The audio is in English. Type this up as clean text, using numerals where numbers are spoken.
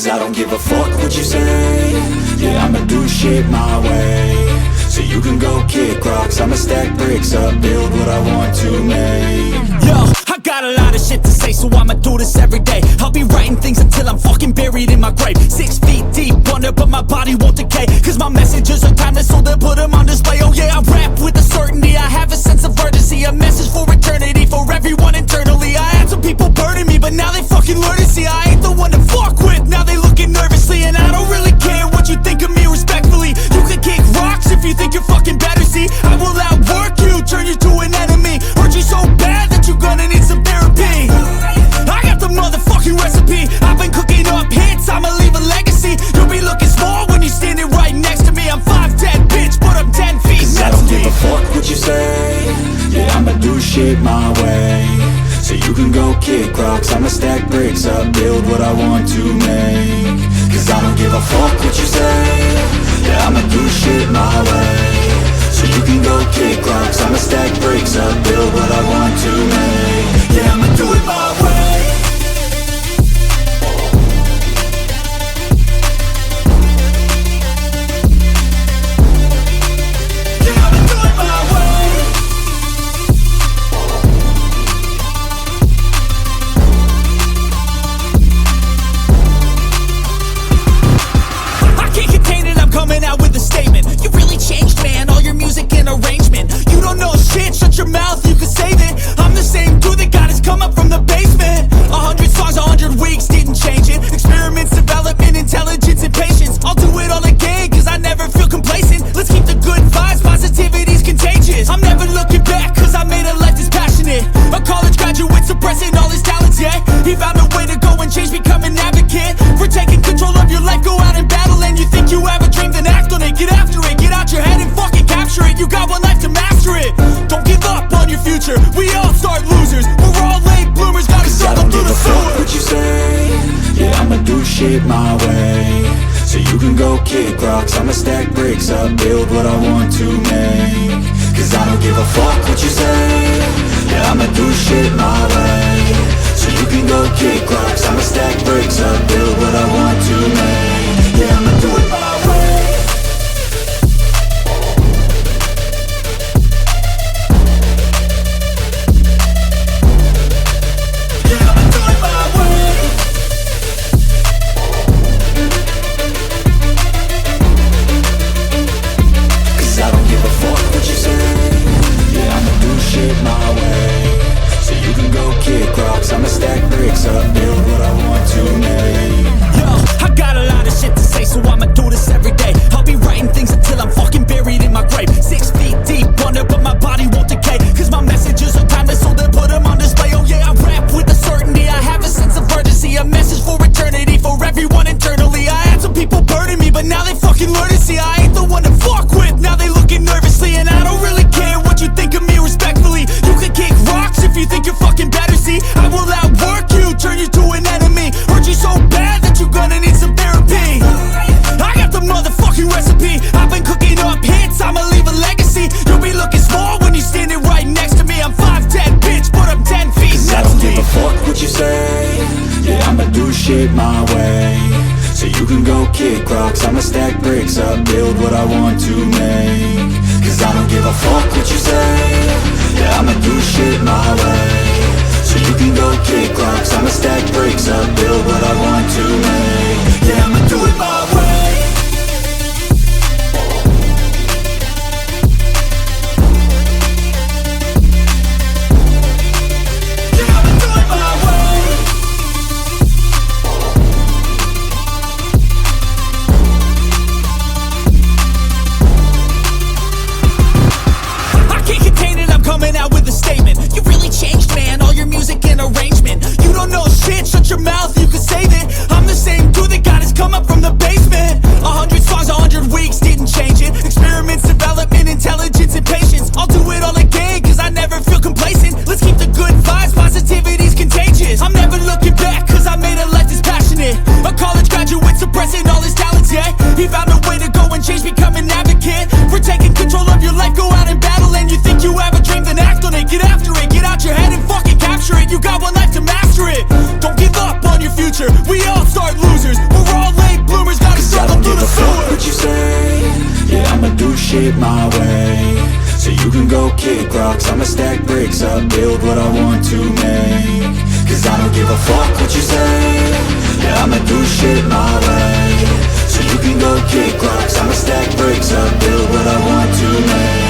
Cause I don't give a fuck what you say. Yeah, I'ma do shit my way. So you can go kick rocks, I'ma stack bricks up, build what I want to make. Yo, I got a lot of shit to say, so I'ma do this every day. I'll be writing things until I'm fucking buried in my grave. 6 feet deep under, but my body won't decay. Cause my messages are timeless, so they'll put them on display. Oh yeah, I rap with a certainty, I have a sense of urgency. A message for eternity, for everyone internally. I had some people burning me, but now they fucking learn to see I ain't the one to fuck with, now they looking nervously. And I don't really care what you think of me, respectfully. You can kick rocks if you think you're fucking better, see. I will outwork you, turn you to an enemy. Hurt you so bad that you're gonna need some therapy. I got the motherfucking recipe, I've been cooking up hits, I'ma leave a legacy. You'll be looking small when you're standing right next to me. I'm 5'10", bitch, but I'm 10 feet Cause I don't give a fuck what you say. Yeah, I'ma do shit my way. So you can go kick rocks, I'ma stack bricks up, build what I want to make. Cause I don't give a fuck what you say. Yeah, I'ma do shit my way. So you can go kick rocks, I'ma stack bricks up, build what I want to make. Yeah, I'ma do it my way. Yeah, I'ma do it my way. I can't contain it, I'm coming out with a statement. You really changed, man, all your music and arrangement. You don't know shit, shut your mouth, you can save it. I'm the same dude that got his come up from the basement. 100 songs, 100 weeks, didn't change it. Experiments, development, intelligence, and patience. I'll do it all again, cause I never feel complacent. Let's keep the good vibes, positivity's contagious. I'm never looking back, cause I made a life that's passionate. A college graduate suppressing all his talents, yeah. He found a way to go and change, become an advocate for taking control of your life, go out and battle. And you think you have a dream, then act on it. Get after it, get out your head and fucking capture it. You got one life to master it. Don't give up on your future, we all start losers. We're all late bloomers, gotta struggle through the sewer. What you say? Yeah, I'ma do shit my way. So you can go kick rocks, I'ma stack bricks up, build what I want to make. Cause I don't give a fuck what you say. Yeah, I'ma do shit my way. So you can go kick rocks, I'ma stack bricks up, build what I want to make. Yeah, I'ma do it my way. Yeah, I'ma do it my way. Cause I don't give a fuck what you say. Yeah, I'ma do shit my way. So you can go kick rocks, I'ma stack bricks up, build what I want to make. Yo, I got a lot of shit to say, so I'ma do this every day. I'll be writing things until I'm fucking buried in my grave. 6 feet deep under, but my body won't decay. Cause my messages are timeless, so they'll put them on display. Oh yeah, I rap with a certainty, I have a sense of urgency. A message for eternity, for everyone internally. I had some people burning me, but now they fucking learn to see I ain't the one to fuck with, now they looking nervously. And I don't really care what you think of me, respectfully. You can kick rocks if you think you're fucking better, see. I will outwork you, turn you to an enemy. Hurt you so bad that you're gonna need some therapy. I got the motherfucking recipe, I've been cooking up hits, I'ma leave a legacy. You'll be looking small when you're standing right next to me. I'm 5'10", bitch, but I'm 10 feet Cause I don't give a fuck what you say. Yeah, I'ma do shit my way. So you can go kick rocks, I'ma stack bricks up, build what I want to make. Cause I don't give a fuck what you say. Yeah, I'ma do shit my way. So you can go kick rocks, I'ma stack bricks up, build what I want to make. Yeah, I'ma do it my way. Yeah, I'ma do it my way. I can't contain it, I'm coming out with a statement. You really changed, man, all your music and arrangement. You don't know shit, shut your mouth. shit my way, so you can go kick rocks. I'ma stack bricks up, build what I want to make. Cause I don't give a fuck what you say, yeah, I'ma do shit my way, so you can go kick rocks. I'ma stack bricks up, build what I want to make.